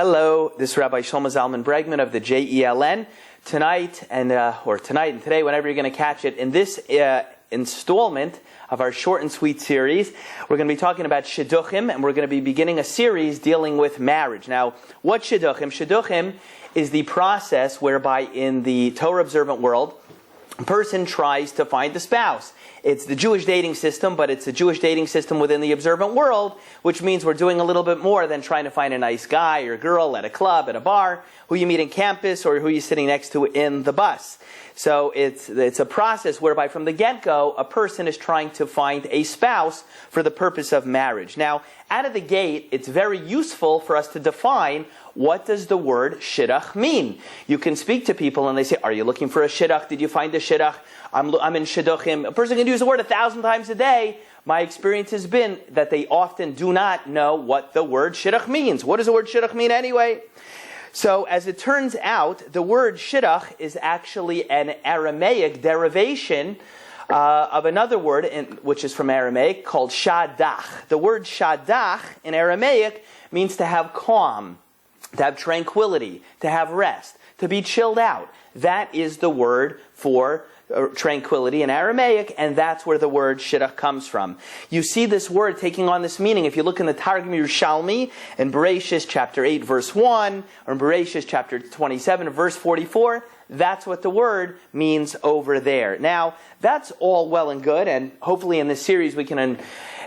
Hello, this is Rabbi Zalman Bregman of the JELN. Tonight and today, whenever you're going to catch it, in this installment of our short and sweet series, we're going to be talking about Shidduchim, and we're going to be beginning a series dealing with marriage. Now, what's Shidduchim? Shidduchim is the process whereby in the Torah observant world, a person tries to find a spouse. It's the Jewish dating system, but it's a Jewish dating system within the observant world, which means we're doing a little bit more than trying to find a nice guy or girl at a club, at a bar, who you meet on campus or who you're sitting next to in the bus. So it's a process whereby from the get-go, a person is trying to find a spouse for the purpose of marriage. Now, out of the gate, it's very useful for us to define what does the word shidduch mean. You can speak to people and they say, are you looking for a shidduch? Did you find a shidduch? I'm in shidduchim. A person can use the word 1,000 times a day. My experience has been that they often do not know what the word shidduch means. What does the word shidduch mean anyway? So, as it turns out, the word shidduch is actually an Aramaic derivation of another word, which is from Aramaic, called shadach. The word shadach in Aramaic means to have calm, to have tranquility, to have rest, to be chilled out. That is the word for tranquility in Aramaic, and that's where the word shidduch comes from. You see this word taking on this meaning if you look in the Targum Yerushalmi in Bereshis chapter 8 verse 1 or in Bereshis chapter 27 verse 44. That's what the word means over there. Now, that's all well and good, and hopefully in this series we can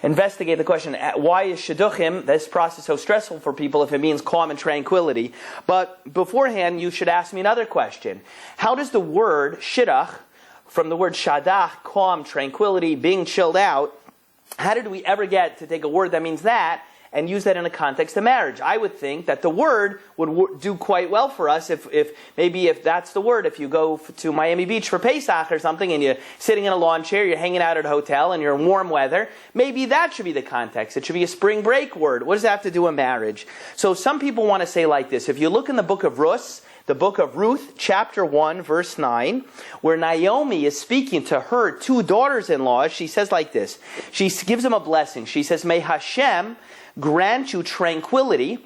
investigate the question, why is shidduchim, this process, so stressful for people if it means calm and tranquility? But beforehand, you should ask me another question. How does the word shidduch, from the word shadach, calm, tranquility, being chilled out, how did we ever get to take a word that means that and use that in the context of marriage? I would think that the word would do quite well for us if that's the word. If you go to Miami Beach for Pesach or something and you're sitting in a lawn chair, you're hanging out at a hotel and you're in warm weather, maybe that should be the context. It should be a spring break word. What does that have to do with marriage? So some people want to say like this. If you look in the book of Ruth, chapter 1, verse 9, where Naomi is speaking to her two daughters-in-law, she says like this. She gives them a blessing. She says, may Hashem grant you tranquility,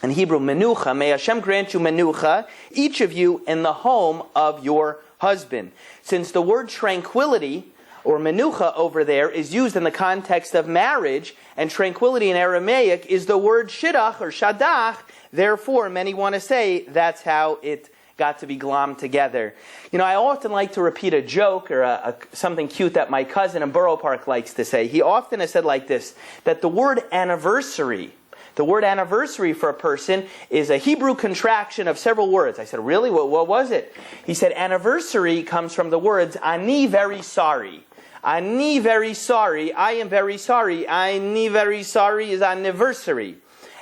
in Hebrew, menucha, may Hashem grant you menucha, each of you in the home of your husband. Since the word tranquility, or menucha over there, is used in the context of marriage, and tranquility in Aramaic is the word shidduch, or shadach, therefore, many want to say that's how it got to be glommed together. You know, I often like to repeat a joke or something cute that my cousin in Borough Park likes to say. He often has said like this, that the word anniversary for a person is a Hebrew contraction of several words. I said, really? What was it? He said, anniversary comes from the words, ani very sorry. Ani very sorry. I am very sorry. Ani very sorry is anniversary.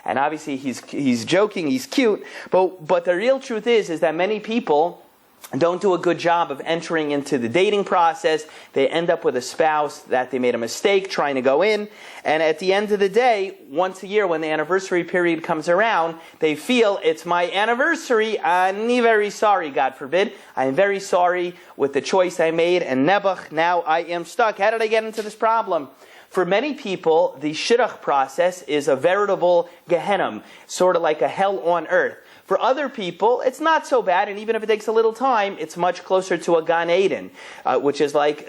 And obviously he's joking, he's cute, but the real truth is that many people don't do a good job of entering into the dating process. They end up with a spouse that they made a mistake trying to go in, and at the end of the day, once a year when the anniversary period comes around, they feel, it's my anniversary, I'm very sorry, God forbid. I am very sorry with the choice I made, and nebuch, now I am stuck. How did I get into this problem? For many people, the shidduch process is a veritable Gehenom, sort of like a hell on earth. For other people, it's not so bad, and even if it takes a little time, it's much closer to a Gan Eden, which is like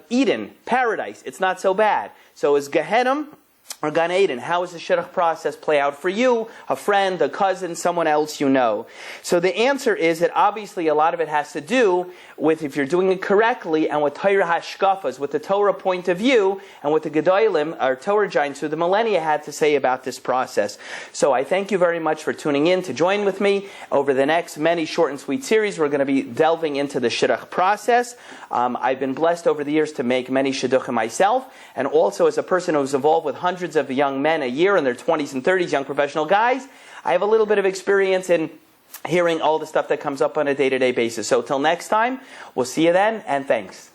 Eden, paradise. It's not so bad. So is Gehenom or Gan Eden? How does the shidduch process play out for you, a friend, a cousin, someone else you know? So the answer is that obviously a lot of it has to do with if you're doing it correctly and with Torah hashkafas, with the Torah point of view, and with the Gedolim, our Torah giants who the millennia had to say about this process. So I thank you very much for tuning in to join with me. Over the next many short and sweet series, we're going to be delving into the shidduch process. I've been blessed over the years to make many shidduchim myself, and also as a person who's involved with hundreds of young men a year in their 20s and 30s, young professional guys, I have a little bit of experience in hearing all the stuff that comes up on a day-to-day basis. So till next time, we'll see you then, and thanks.